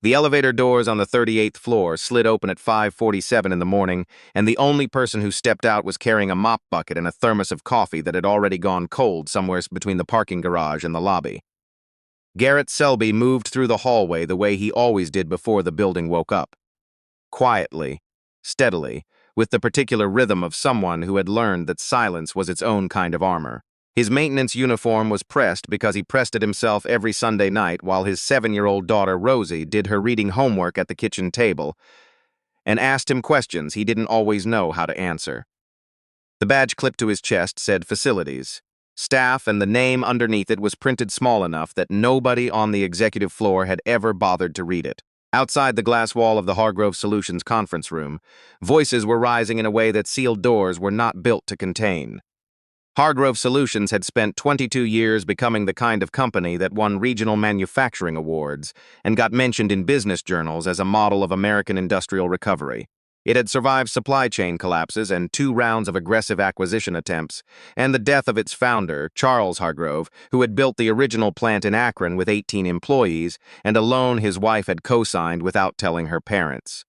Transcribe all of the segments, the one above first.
The elevator doors on the 38th floor slid open at 5:47 in the morning, and the only person who stepped out was carrying a mop bucket and a thermos of coffee that had already gone cold somewhere between the parking garage and the lobby. Garrett Selby moved through the hallway the way he always did before the building woke up. Quietly, steadily, with the particular rhythm of someone who had learned that silence was its own kind of armor. His maintenance uniform was pressed because he pressed it himself every Sunday night while his 7-year-old daughter Rosie did her reading homework at the kitchen table and asked him questions he didn't always know how to answer. The badge clipped to his chest said Facilities, Staff, and the name underneath it was printed small enough that nobody on the executive floor had ever bothered to read it. Outside the glass wall of the Hargrove Solutions conference room, voices were rising in a way that sealed doors were not built to contain. Hargrove Solutions had spent 22 years becoming the kind of company that won regional manufacturing awards and got mentioned in business journals as a model of American industrial recovery. It had survived supply chain collapses and 2 rounds of aggressive acquisition attempts, and the death of its founder, Charles Hargrove, who had built the original plant in Akron with 18 employees, and a loan his wife had co-signed without telling her parents.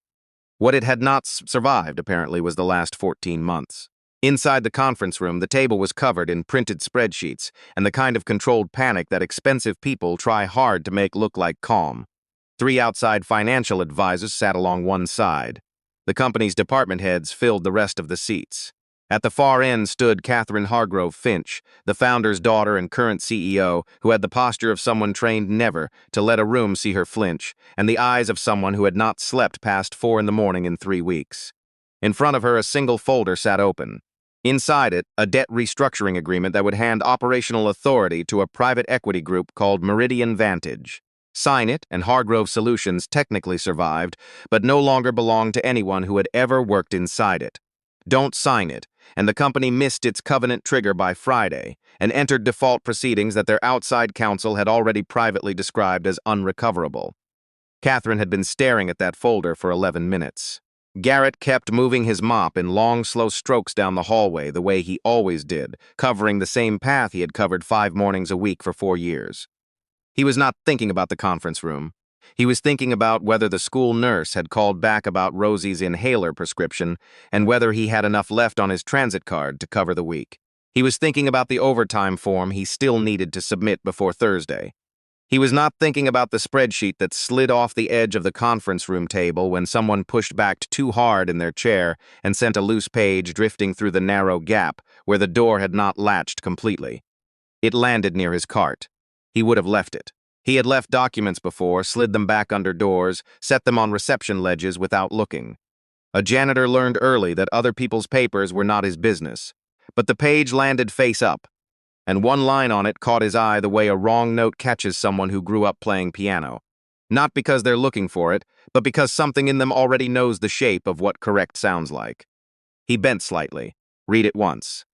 What it had not survived, apparently, was the last 14 months. Inside the conference room, the table was covered in printed spreadsheets and the kind of controlled panic that expensive people try hard to make look like calm. 3 outside financial advisors sat along one side. The company's department heads filled the rest of the seats. At the far end stood Catherine Hargrove Finch, the founder's daughter and current CEO, who had the posture of someone trained never to let a room see her flinch, and the eyes of someone who had not slept past 4 in the morning in 3 weeks. In front of her, a single folder sat open. Inside it, a debt restructuring agreement that would hand operational authority to a private equity group called Meridian Vantage. Sign it, and Hargrove Solutions technically survived, but no longer belonged to anyone who had ever worked inside it. Don't sign it, and the company missed its covenant trigger by Friday and entered default proceedings that their outside counsel had already privately described as unrecoverable. Catherine had been staring at that folder for 11 minutes. Garrett kept moving his mop in long, slow strokes down the hallway the way he always did, covering the same path he had covered 5 mornings a week for 4 years. He was not thinking about the conference room. He was thinking about whether the school nurse had called back about Rosie's inhaler prescription and whether he had enough left on his transit card to cover the week. He was thinking about the overtime form he still needed to submit before Thursday. He was not thinking about the spreadsheet that slid off the edge of the conference room table when someone pushed back too hard in their chair and sent a loose page drifting through the narrow gap where the door had not latched completely. It landed near his cart. He would have left it. He had left documents before, slid them back under doors, set them on reception ledges without looking. A janitor learned early that other people's papers were not his business. But the page landed face up, and one line on it caught his eye the way a wrong note catches someone who grew up playing piano. Not because they're looking for it, but because something in them already knows the shape of what correct sounds like. He bent slightly. Read it once.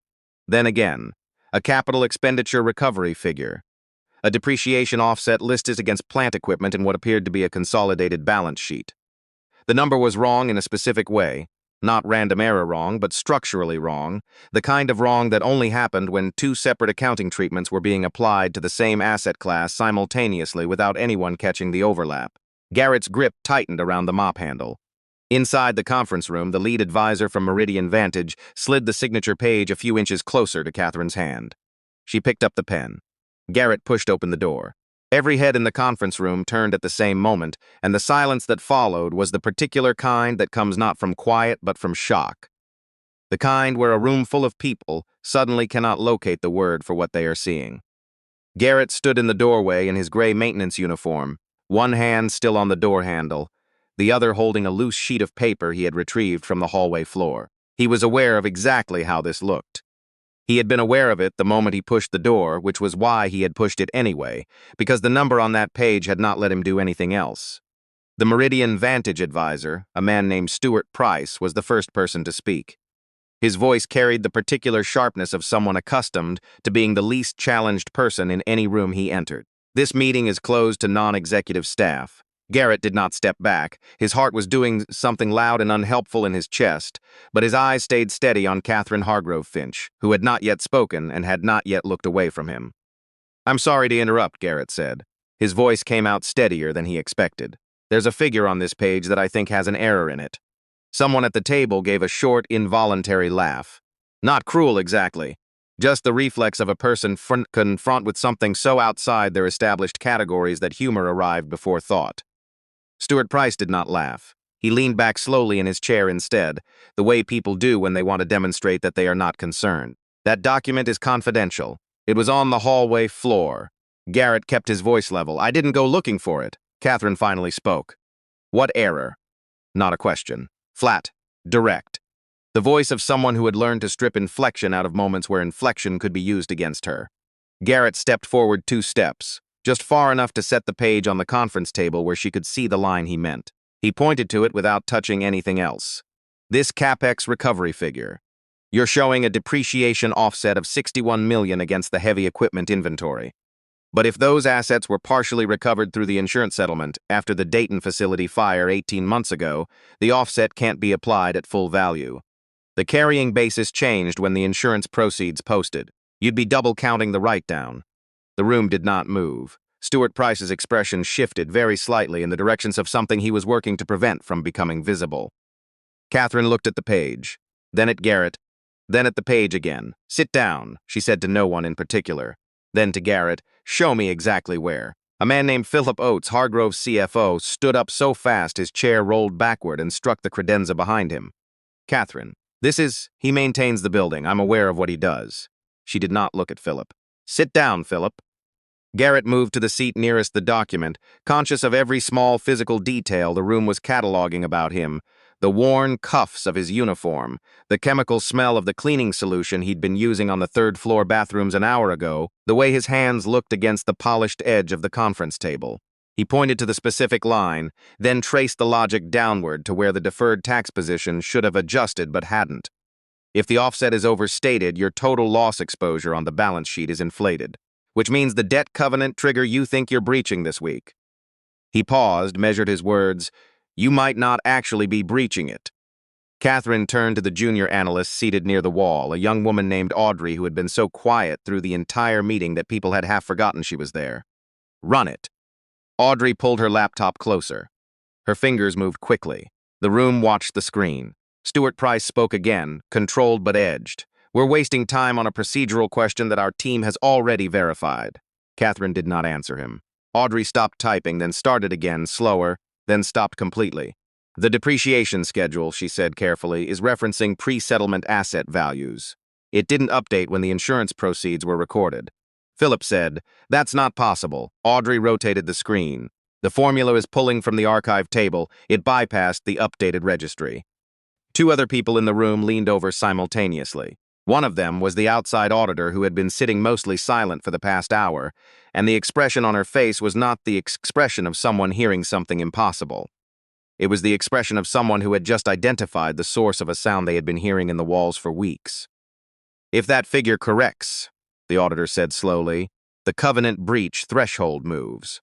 Then again. A capital expenditure recovery figure. A depreciation offset listed against plant equipment in what appeared to be a consolidated balance sheet. The number was wrong in a specific way. Not random error wrong, but structurally wrong, the kind of wrong that only happened when 2 separate accounting treatments were being applied to the same asset class simultaneously without anyone catching the overlap. Garrett's grip tightened around the mop handle. Inside the conference room, the lead advisor from Meridian Vantage slid the signature page a few inches closer to Catherine's hand. She picked up the pen. Garrett pushed open the door. Every head in the conference room turned at the same moment, and the silence that followed was the particular kind that comes not from quiet but from shock. The kind where a room full of people suddenly cannot locate the word for what they are seeing. Garrett stood in the doorway in his gray maintenance uniform, one hand still on the door handle, the other holding a loose sheet of paper he had retrieved from the hallway floor. He was aware of exactly how this looked. He had been aware of it the moment he pushed the door, which was why he had pushed it anyway, because the number on that page had not let him do anything else. The Meridian Vantage advisor, a man named Stuart Price, was the first person to speak. His voice carried the particular sharpness of someone accustomed to being the least challenged person in any room he entered. This meeting is closed to non-executive staff. Garrett did not step back. His heart was doing something loud and unhelpful in his chest, but his eyes stayed steady on Catherine Hargrove Finch, who had not yet spoken and had not yet looked away from him. "I'm sorry to interrupt," Garrett said. His voice came out steadier than he expected. There's a figure on this page that I think has an error in it. Someone at the table gave a short, involuntary laugh. Not cruel exactly. Just the reflex of a person confront with something so outside their established categories that humor arrived before thought. Stuart Price did not laugh. He leaned back slowly in his chair instead, the way people do when they want to demonstrate that they are not concerned. That document is confidential. It was on the hallway floor. Garrett kept his voice level. I didn't go looking for it. Catherine finally spoke. What error? Not a question. Flat. Direct. The voice of someone who had learned to strip inflection out of moments where inflection could be used against her. Garrett stepped forward 2 steps, just far enough to set the page on the conference table where she could see the line he meant. He pointed to it without touching anything else. This CapEx recovery figure. You're showing a depreciation offset of $61 million against the heavy equipment inventory. But if those assets were partially recovered through the insurance settlement after the Dayton facility fire 18 months ago, the offset can't be applied at full value. The carrying basis changed when the insurance proceeds posted. You'd be double counting the write-down. The room did not move. Stuart Price's expression shifted very slightly in the directions of something he was working to prevent from becoming visible. Catherine looked at the page, then at Garrett, then at the page again. Sit down, she said to no one in particular. Then to Garrett, show me exactly where. A man named Philip Oates, Hargrove's CFO, stood up so fast his chair rolled backward and struck the credenza behind him. Catherine, he maintains the building. I'm aware of what he does. She did not look at Philip. Sit down, Philip. Garrett moved to the seat nearest the document, conscious of every small physical detail the room was cataloging about him, the worn cuffs of his uniform, the chemical smell of the cleaning solution he'd been using on the 3rd-floor bathrooms an hour ago, the way his hands looked against the polished edge of the conference table. He pointed to the specific line, then traced the logic downward to where the deferred tax position should have adjusted but hadn't. If the offset is overstated, your total loss exposure on the balance sheet is inflated, which means the debt covenant trigger you think you're breaching this week. He paused, measured his words. You might not actually be breaching it. Catherine turned to the junior analyst seated near the wall, a young woman named Audrey who had been so quiet through the entire meeting that people had half forgotten she was there. Run it. Audrey pulled her laptop closer. Her fingers moved quickly. The room watched the screen. Stuart Price spoke again, controlled but edged. We're wasting time on a procedural question that our team has already verified. Catherine did not answer him. Audrey stopped typing, then started again, slower, then stopped completely. The depreciation schedule, she said carefully, is referencing pre-settlement asset values. It didn't update when the insurance proceeds were recorded. Philip said, that's not possible. Audrey rotated the screen. The formula is pulling from the archive table. It bypassed the updated registry. 2 other people in the room leaned over simultaneously. One of them was the outside auditor who had been sitting mostly silent for the past hour, and the expression on her face was not the expression of someone hearing something impossible. It was the expression of someone who had just identified the source of a sound they had been hearing in the walls for weeks. If that figure corrects, the auditor said slowly, the covenant breach threshold moves.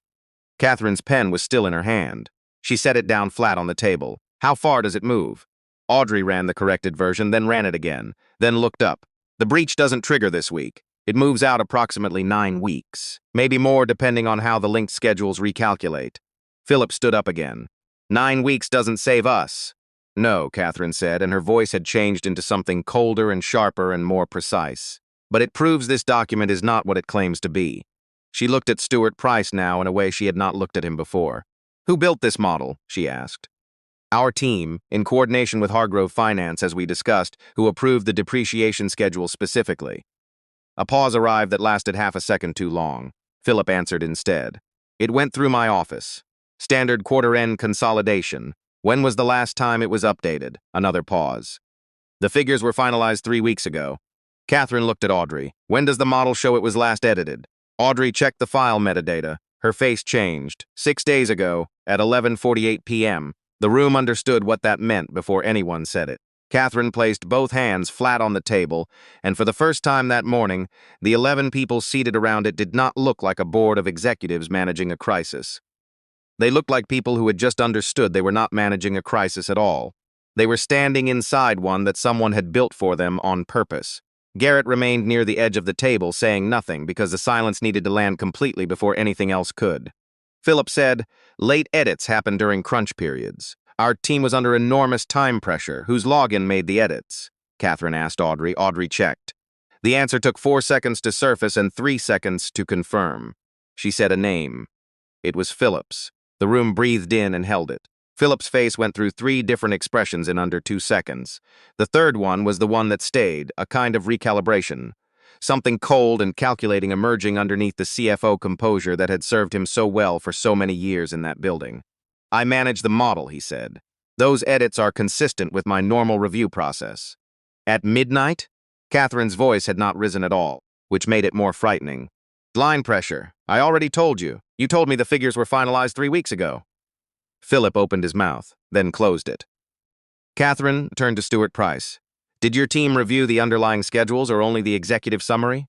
Catherine's pen was still in her hand. She set it down flat on the table. How far does it move? Audrey ran the corrected version, then ran it again, then looked up. The breach doesn't trigger this week. It moves out approximately 9 weeks, maybe more depending on how the linked schedules recalculate. Philip stood up again. 9 weeks doesn't save us. No, Catherine said, and her voice had changed into something colder and sharper and more precise. But it proves this document is not what it claims to be. She looked at Stuart Price now in a way she had not looked at him before. Who built this model? She asked. Our team, in coordination with Hargrove Finance, as we discussed, who approved the depreciation schedule specifically. A pause arrived that lasted half a second too long. Philip answered instead. It went through my office. Standard quarter-end consolidation. When was the last time it was updated? Another pause. The figures were finalized 3 weeks ago. Catherine looked at Audrey. When does the model show it was last edited? Audrey checked the file metadata. Her face changed. 6 days ago, at 11:48 p.m., the room understood what that meant before anyone said it. Catherine placed both hands flat on the table, and for the first time that morning, the 11 people seated around it did not look like a board of executives managing a crisis. They looked like people who had just understood they were not managing a crisis at all. They were standing inside one that someone had built for them on purpose. Garrett remained near the edge of the table, saying nothing because the silence needed to land completely before anything else could. Philip said, "Late edits happen during crunch periods. Our team was under enormous time pressure. Whose login made the edits?" Catherine asked Audrey. Audrey checked. The answer took 4 seconds to surface and 3 seconds to confirm. She said a name. It was Philip's. The room breathed in and held it. Philip's face went through 3 different expressions in under 2 seconds. The third one was the one that stayed, a kind of recalibration. Something cold and calculating emerging underneath the CFO composure that had served him so well for so many years in that building. "I manage the model," he said. "Those edits are consistent with my normal review process." At midnight? Catherine's voice had not risen at all, which made it more frightening. "Line pressure. I already told you. You told me the figures were finalized 3 weeks ago." Philip opened his mouth, then closed it. Catherine turned to Stuart Price. "Did your team review the underlying schedules or only the executive summary?"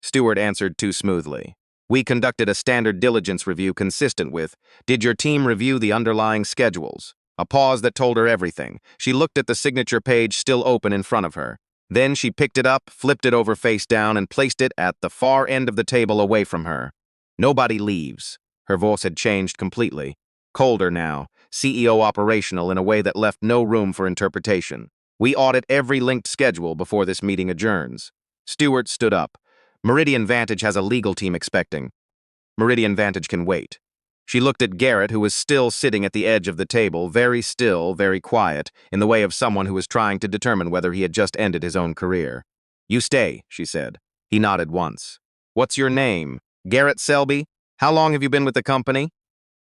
Stuart answered too smoothly. "We conducted a standard diligence review consistent with, did your team review the underlying schedules?" A pause that told her everything. She looked at the signature page still open in front of her. Then she picked it up, flipped it over face down, and placed it at the far end of the table away from her. "Nobody leaves." Her voice had changed completely. Colder now, CEO operational in a way that left no room for interpretation. "We audit every linked schedule before this meeting adjourns." Stewart stood up. "Meridian Vantage has a legal team expecting." "Meridian Vantage can wait." She looked at Garrett, who was still sitting at the edge of the table, very still, very quiet, in the way of someone who was trying to determine whether he had just ended his own career. "You stay," she said. He nodded once. "What's your name?" "Garrett Selby." "How long have you been with the company?"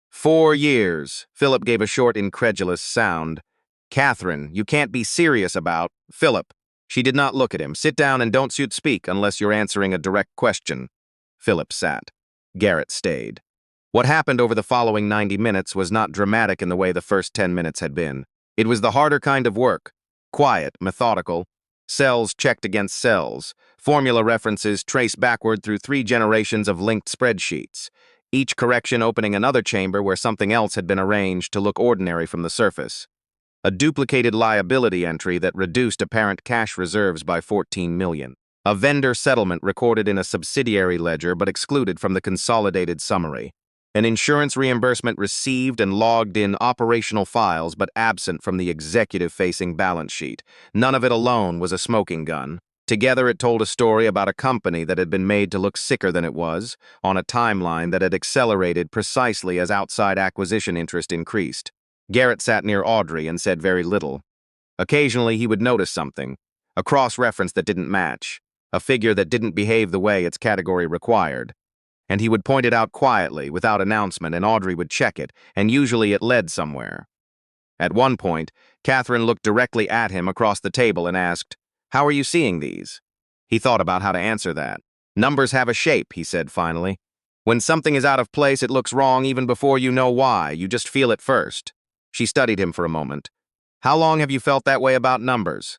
4 years. Philip gave a short, incredulous sound. "Catherine, you can't be serious about—" "Philip." She did not look at him. "Sit down and don't speak unless you're answering a direct question." Philip sat. Garrett stayed. What happened over the following 90 minutes was not dramatic in the way the first 10 minutes had been. It was the harder kind of work. Quiet, methodical. Cells checked against cells. Formula references traced backward through 3 generations of linked spreadsheets. Each correction opening another chamber where something else had been arranged to look ordinary from the surface. A duplicated liability entry that reduced apparent cash reserves by 14 million. A vendor settlement recorded in a subsidiary ledger but excluded from the consolidated summary. An insurance reimbursement received and logged in operational files but absent from the executive-facing balance sheet. None of it alone was a smoking gun. Together it told a story about a company that had been made to look sicker than it was, on a timeline that had accelerated precisely as outside acquisition interest increased. Garrett sat near Audrey and said very little. Occasionally he would notice something, a cross-reference that didn't match, a figure that didn't behave the way its category required. And he would point it out quietly, without announcement, and Audrey would check it, and usually it led somewhere. At one point, Catherine looked directly at him across the table and asked, "How are you seeing these?" He thought about how to answer that. "Numbers have a shape," he said finally. "When something is out of place, it looks wrong even before you know why. You just feel it first." She studied him for a moment. "How long have you felt that way about numbers?"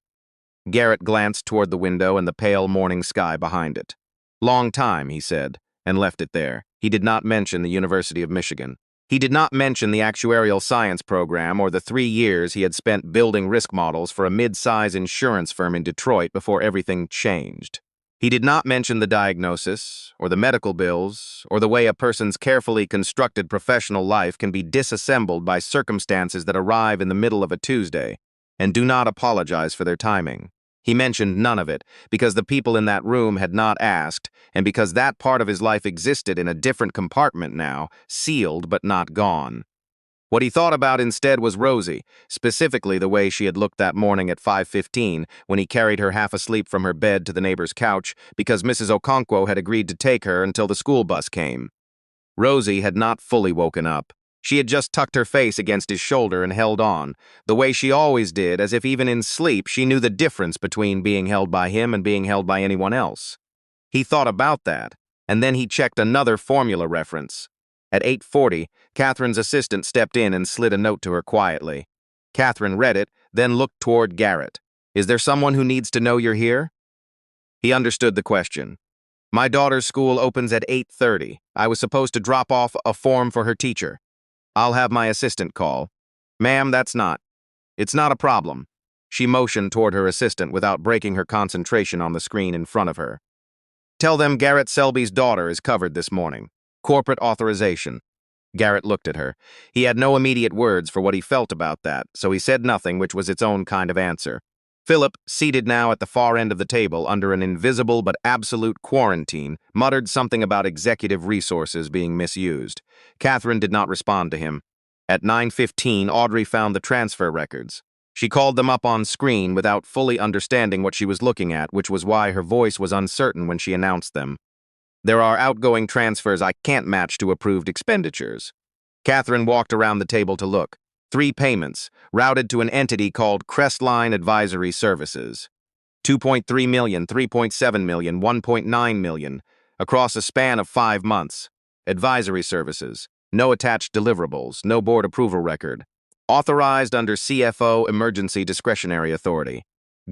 Garrett glanced toward the window and the pale morning sky behind it. "Long time," he said, and left it there. He did not mention the University of Michigan. He did not mention the actuarial science program or the 3 years he had spent building risk models for a mid-size insurance firm in Detroit before everything changed. He did not mention the diagnosis, or the medical bills, or the way a person's carefully constructed professional life can be disassembled by circumstances that arrive in the middle of a Tuesday, and do not apologize for their timing. He mentioned none of it, because the people in that room had not asked, and because that part of his life existed in a different compartment now, sealed but not gone. What he thought about instead was Rosie, specifically the way she had looked that morning at 5:15 when he carried her half asleep from her bed to the neighbor's couch because Mrs. Okonkwo had agreed to take her until the school bus came. Rosie had not fully woken up. She had just tucked her face against his shoulder and held on, the way she always did, as if even in sleep she knew the difference between being held by him and being held by anyone else. He thought about that, and then he checked another formula reference. At 8:40, Catherine's assistant stepped in and slid a note to her quietly. Catherine read it, then looked toward Garrett. "Is there someone who needs to know you're here?" He understood the question. "My daughter's school opens at 8:30. I was supposed to drop off a form for her teacher. I'll have my assistant call." "Ma'am, it's not a problem." She motioned toward her assistant without breaking her concentration on the screen in front of her. "Tell them Garrett Selby's daughter is covered this morning. Corporate authorization." Garrett looked at her. He had no immediate words for what he felt about that, so he said nothing, which was its own kind of answer. Philip, seated now at the far end of the table under an invisible but absolute quarantine, muttered something about executive resources being misused. Catherine did not respond to him. At 9:15, Audrey found the transfer records. She called them up on screen without fully understanding what she was looking at, which was why her voice was uncertain when she announced them. There are outgoing transfers I can't match to approved expenditures. Catherine walked around the table to look. 3 payments, routed to an entity called Crestline Advisory Services. 2.3 million, 3.7 million, 1.9 million, across a span of 5 months. Advisory services. No attached deliverables, no board approval record. Authorized under CFO Emergency Discretionary Authority.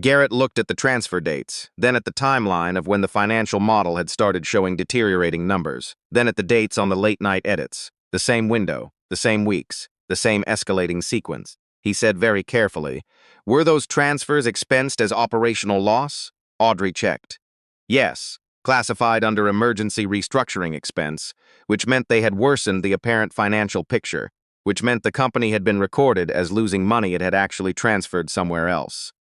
Garrett looked at the transfer dates, then at the timeline of when the financial model had started showing deteriorating numbers, then at the dates on the late-night edits. The same window, the same weeks, the same escalating sequence. He said very carefully, "Were those transfers expensed as operational loss?" Audrey checked. Yes, classified under emergency restructuring expense, which meant they had worsened the apparent financial picture, which meant the company had been recorded as losing money it had actually transferred somewhere else.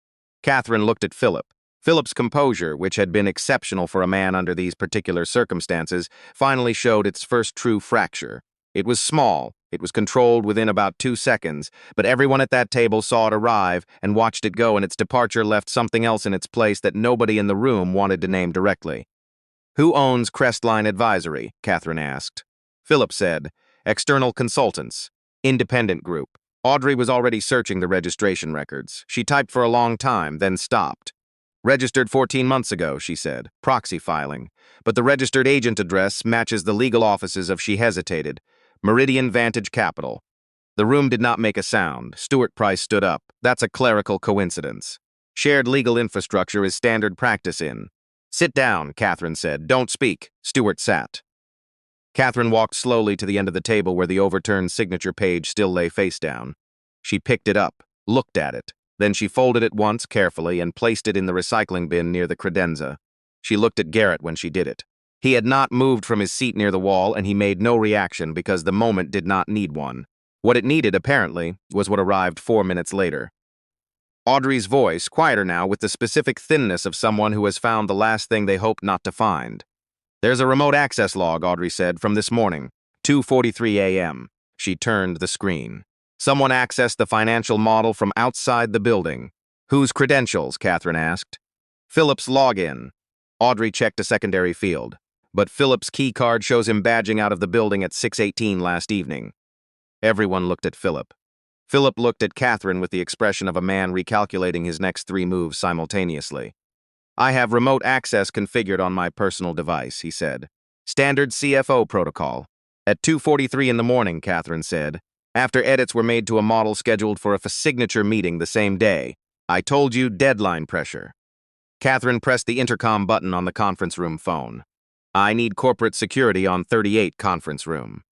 Catherine looked at Philip. Philip's composure, which had been exceptional for a man under these particular circumstances, finally showed its first true fracture. It was small, it was controlled within about 2 seconds, but everyone at that table saw it arrive and watched it go, and its departure left something else in its place that nobody in the room wanted to name directly. "Who owns Crestline Advisory?" Catherine asked. Philip said, "External consultants. Independent group." Audrey was already searching the registration records. She typed for a long time, then stopped. "Registered 14 months ago," she said. "Proxy filing. But the registered agent address matches the legal offices of." She hesitated. "Meridian Vantage Capital." The room did not make a sound. Stuart Price stood up. "That's a clerical coincidence. Shared legal infrastructure is standard practice in." "Sit down," Catherine said. "Don't speak." Stuart sat. Catherine walked slowly to the end of the table where the overturned signature page still lay face down. She picked it up, looked at it. Then she folded it once carefully and placed it in the recycling bin near the credenza. She looked at Garrett when she did it. He had not moved from his seat near the wall, and he made no reaction because the moment did not need one. What it needed, apparently, was what arrived 4 minutes later. Audrey's voice, quieter now with the specific thinness of someone who has found the last thing they hoped not to find. "There's a remote access log," Audrey said, "from this morning, 2:43 a.m. She turned the screen. "Someone accessed the financial model from outside the building." "Whose credentials?" Catherine asked. "Philip's login." Audrey checked a secondary field. "But Philip's key card shows him badging out of the building at 6:18 last evening." Everyone looked at Philip. Philip looked at Catherine with the expression of a man recalculating his next 3 moves simultaneously. "I have remote access configured on my personal device," he said. "Standard CFO protocol." "At 2:43 in the morning," Catherine said, "after edits were made to a model scheduled for a signature meeting the same day. I told you, deadline pressure." Catherine pressed the intercom button on the conference room phone. "I need corporate security on 38 conference room."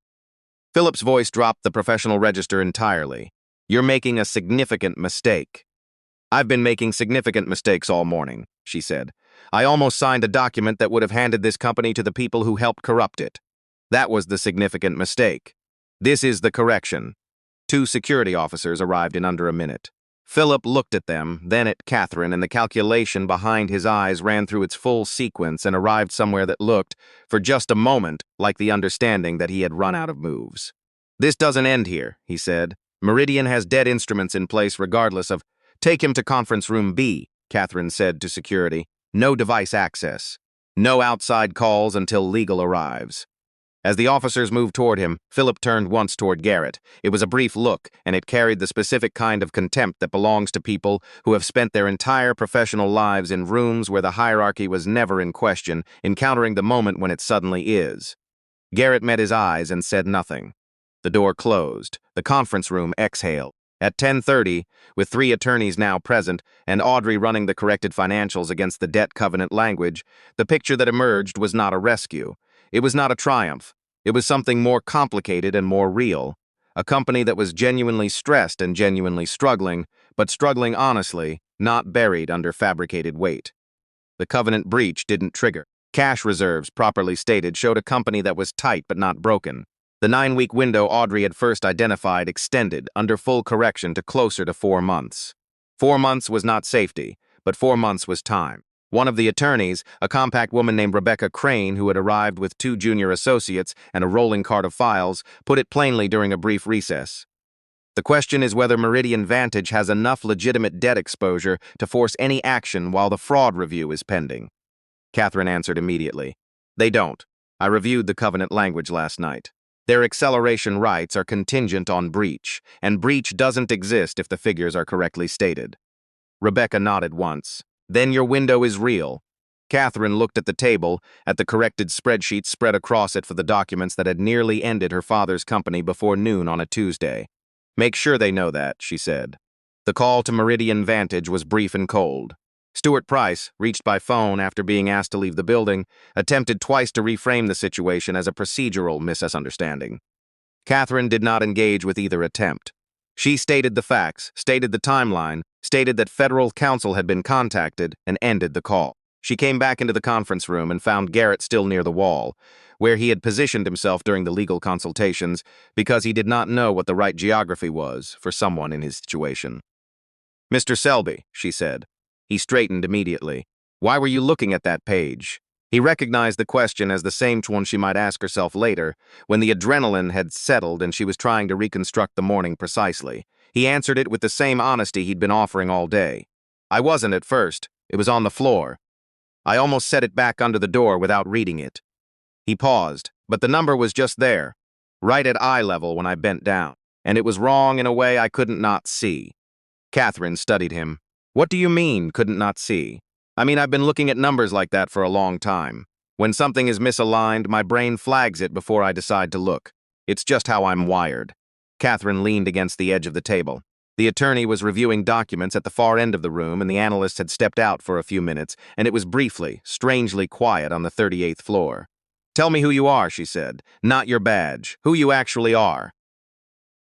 Philip's voice dropped the professional register entirely. "You're making a significant mistake." "I've been making significant mistakes all morning," she said. "I almost signed a document that would have handed this company to the people who helped corrupt it. That was the significant mistake. This is the correction." 2 security officers arrived in under a minute. Philip looked at them, then at Catherine, and the calculation behind his eyes ran through its full sequence and arrived somewhere that looked, for just a moment, like the understanding that he had run out of moves. "This doesn't end here," he said. "Meridian has dead instruments in place regardless of—" "Take him to conference room B," Catherine said to security. "No device access. No outside calls until legal arrives." As the officers moved toward him, Philip turned once toward Garrett. It was a brief look, and it carried the specific kind of contempt that belongs to people who have spent their entire professional lives in rooms where the hierarchy was never in question, encountering the moment when it suddenly is. Garrett met his eyes and said nothing. The door closed. The conference room exhaled. At 10:30, with 3 attorneys now present, and Audrey running the corrected financials against the debt covenant language, the picture that emerged was not a rescue. It was not a triumph. It was something more complicated and more real. A company that was genuinely stressed and genuinely struggling, but struggling honestly, not buried under fabricated weight. The covenant breach didn't trigger. Cash reserves, properly stated, showed a company that was tight but not broken. The 9-week window Audrey had first identified extended, under full correction, to closer to 4 months. 4 months was not safety, but 4 months was time. One of the attorneys, a compact woman named Rebecca Crane, who had arrived with 2 junior associates and a rolling cart of files, put it plainly during a brief recess. The question is whether Meridian Vantage has enough legitimate debt exposure to force any action while the fraud review is pending. Catherine answered immediately. They don't. I reviewed the covenant language last night. Their acceleration rights are contingent on breach, and breach doesn't exist if the figures are correctly stated. Rebecca nodded once. Then your window is real. Catherine looked at the table, at the corrected spreadsheet spread across it for the documents that had nearly ended her father's company before noon on a Tuesday. Make sure they know that, she said. The call to Meridian Vantage was brief and cold. Stuart Price, reached by phone after being asked to leave the building, attempted twice to reframe the situation as a procedural misunderstanding. Catherine did not engage with either attempt. She stated the facts, stated the timeline, stated that federal counsel had been contacted, and ended the call. She came back into the conference room and found Garrett still near the wall, where he had positioned himself during the legal consultations because he did not know what the right geography was for someone in his situation. Mr. Selby, she said. He straightened immediately. Why were you looking at that page? He recognized the question as the same one she might ask herself later, when the adrenaline had settled and she was trying to reconstruct the morning precisely. He answered it with the same honesty he'd been offering all day. I wasn't at first. It was on the floor. I almost set it back under the door without reading it. He paused, but the number was just there, right at eye level when I bent down, and it was wrong in a way I couldn't not see. Catherine studied him. What do you mean, couldn't not see? I mean, I've been looking at numbers like that for a long time. When something is misaligned, my brain flags it before I decide to look. It's just how I'm wired. Catherine leaned against the edge of the table. The attorney was reviewing documents at the far end of the room, and the analyst had stepped out for a few minutes, and it was briefly, strangely quiet on the 38th floor. Tell me who you are, she said. Not your badge. Who you actually are.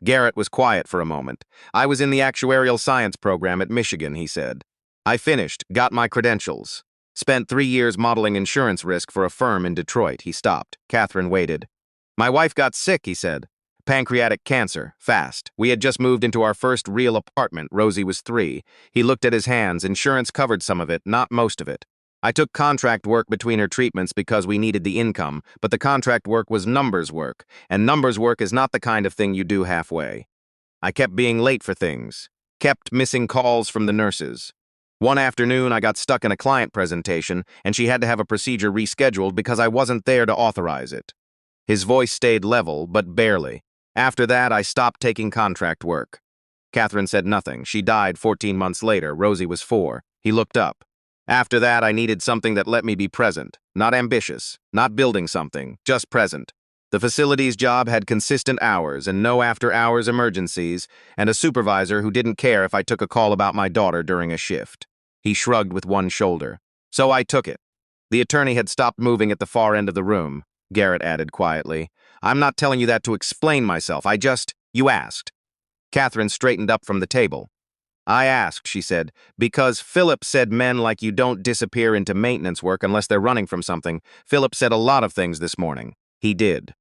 Garrett was quiet for a moment. I was in the actuarial science program at Michigan, he said. I finished, got my credentials. Spent 3 years modeling insurance risk for a firm in Detroit. He stopped. Catherine waited. My wife got sick, he said. Pancreatic cancer, fast. We had just moved into our first real apartment. Rosie was 3. He looked at his hands. Insurance covered some of it, not most of it. I took contract work between her treatments because we needed the income, but the contract work was numbers work, and numbers work is not the kind of thing you do halfway. I kept being late for things, kept missing calls from the nurses. One afternoon, I got stuck in a client presentation, and she had to have a procedure rescheduled because I wasn't there to authorize it. His voice stayed level, but barely. After that, I stopped taking contract work. Catherine said nothing. She died 14 months later. Rosie was 4. He looked up. After that, I needed something that let me be present, not ambitious, not building something, just present. The facility's job had consistent hours and no after-hours emergencies, and a supervisor who didn't care if I took a call about my daughter during a shift. He shrugged with one shoulder. So I took it. The attorney had stopped moving at the far end of the room. Garrett added quietly. I'm not telling you that to explain myself. You asked. Catherine straightened up from the table. I asked, she said, because Philip said men like you don't disappear into maintenance work unless they're running from something. Philip said a lot of things this morning. He did.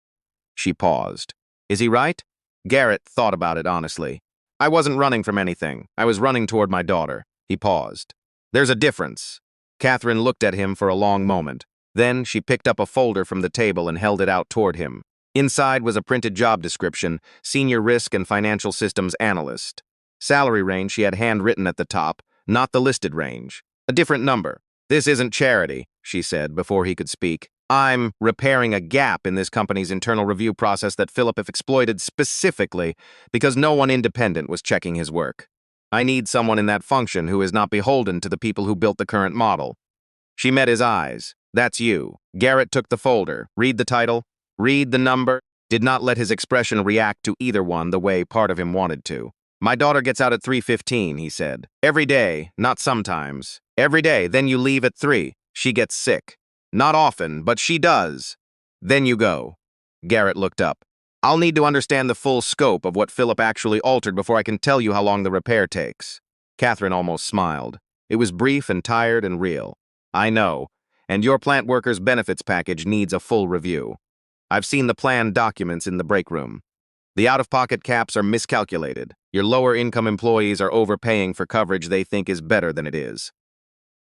She paused. Is he right? Garrett thought about it honestly. I wasn't running from anything. I was running toward my daughter. He paused. There's a difference. Catherine looked at him for a long moment. Then she picked up a folder from the table and held it out toward him. Inside was a printed job description, Senior Risk and Financial Systems Analyst. Salary range she had handwritten at the top, not the listed range. A different number. This isn't charity, she said before he could speak. I'm repairing a gap in this company's internal review process that Philip exploited specifically because no one independent was checking his work. I need someone in that function who is not beholden to the people who built the current model. She met his eyes. That's you. Garrett took the folder. Read the title. Read the number. Did not let his expression react to either one the way part of him wanted to. My daughter gets out at 3:15, he said. Every day, not sometimes. Every day, then you leave at 3. She gets sick. Not often, but she does. Then you go. Garrett looked up. I'll need to understand the full scope of what Philip actually altered before I can tell you how long the repair takes. Catherine almost smiled. It was brief and tired and real. I know. And your plant worker's benefits package needs a full review. I've seen the planned documents in the break room. The out-of-pocket caps are miscalculated. Your lower-income employees are overpaying for coverage they think is better than it is.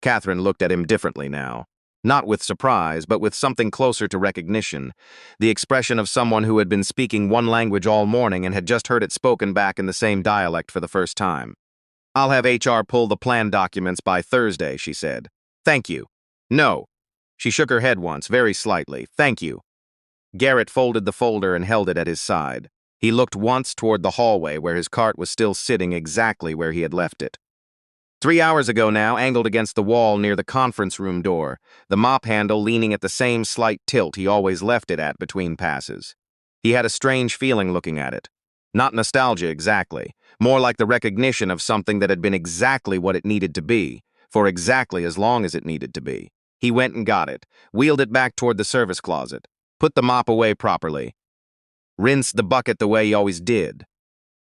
Catherine looked at him differently now. Not with surprise, but with something closer to recognition. The expression of someone who had been speaking one language all morning and had just heard it spoken back in the same dialect for the first time. I'll have HR pull the plan documents by Thursday, she said. Thank you. No. She shook her head once, very slightly. Thank you. Garrett folded the folder and held it at his side. He looked once toward the hallway where his cart was still sitting exactly where he had left it. 3 hours ago now, angled against the wall near the conference room door, the mop handle leaning at the same slight tilt he always left it at between passes. He had a strange feeling looking at it. Not nostalgia exactly, more like the recognition of something that had been exactly what it needed to be, for exactly as long as it needed to be. He went and got it, wheeled it back toward the service closet, put the mop away properly, rinsed the bucket the way he always did.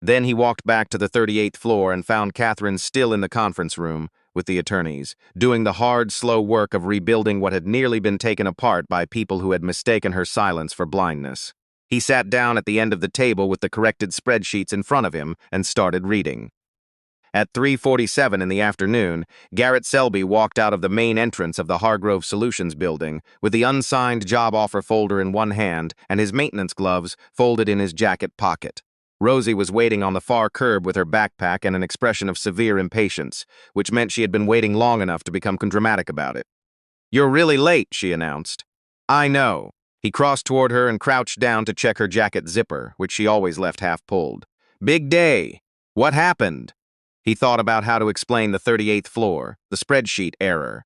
Then he walked back to the 38th floor and found Catherine still in the conference room with the attorneys, doing the hard, slow work of rebuilding what had nearly been taken apart by people who had mistaken her silence for blindness. He sat down at the end of the table with the corrected spreadsheets in front of him and started reading. At 3:47 in the afternoon, Garrett Selby walked out of the main entrance of the Hargrove Solutions building with the unsigned job offer folder in one hand and his maintenance gloves folded in his jacket pocket. Rosie was waiting on the far curb with her backpack and an expression of severe impatience, which meant she had been waiting long enough to become dramatic about it. "You're really late," she announced. "I know." He crossed toward her and crouched down to check her jacket zipper, which she always left half pulled. "Big day. What happened?" He thought about how to explain the 38th floor, the spreadsheet error.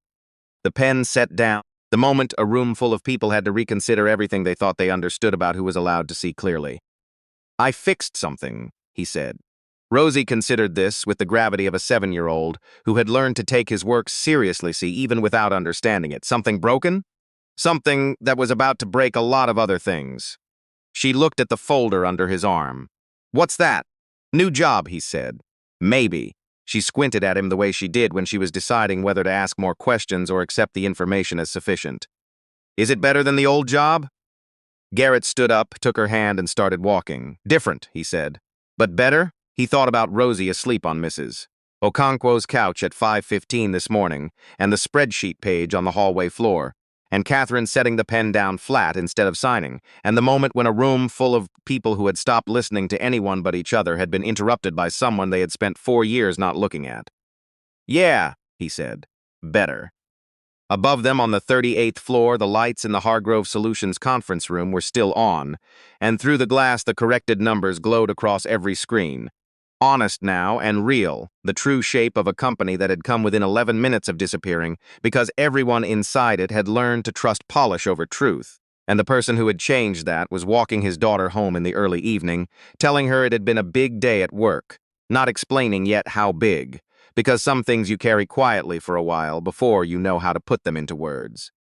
The pen set down. The moment a room full of people had to reconsider everything they thought they understood about who was allowed to see clearly. "I fixed something," he said. Rosie considered this with the gravity of a 7-year-old who had learned to take his work seriously even without understanding it. Something broken? Something that was about to break a lot of other things. She looked at the folder under his arm. "What's that?" "New job," he said. "Maybe." She squinted at him the way she did when she was deciding whether to ask more questions or accept the information as sufficient. "Is it better than the old job?" Garrett stood up, took her hand, and started walking. "Different," he said. "But better?" He thought about Rosie asleep on Mrs. Okonkwo's couch at 5:15 this morning, and the spreadsheet page on the hallway floor, and Catherine setting the pen down flat instead of signing, and the moment when a room full of people who had stopped listening to anyone but each other had been interrupted by someone they had spent 4 years not looking at. "Yeah," he said. "Better." Above them on the 38th floor, the lights in the Hargrove Solutions conference room were still on, and through the glass the corrected numbers glowed across every screen. Honest now and real, the true shape of a company that had come within 11 minutes of disappearing because everyone inside it had learned to trust polish over truth. And the person who had changed that was walking his daughter home in the early evening, telling her it had been a big day at work, not explaining yet how big, because some things you carry quietly for a while before you know how to put them into words.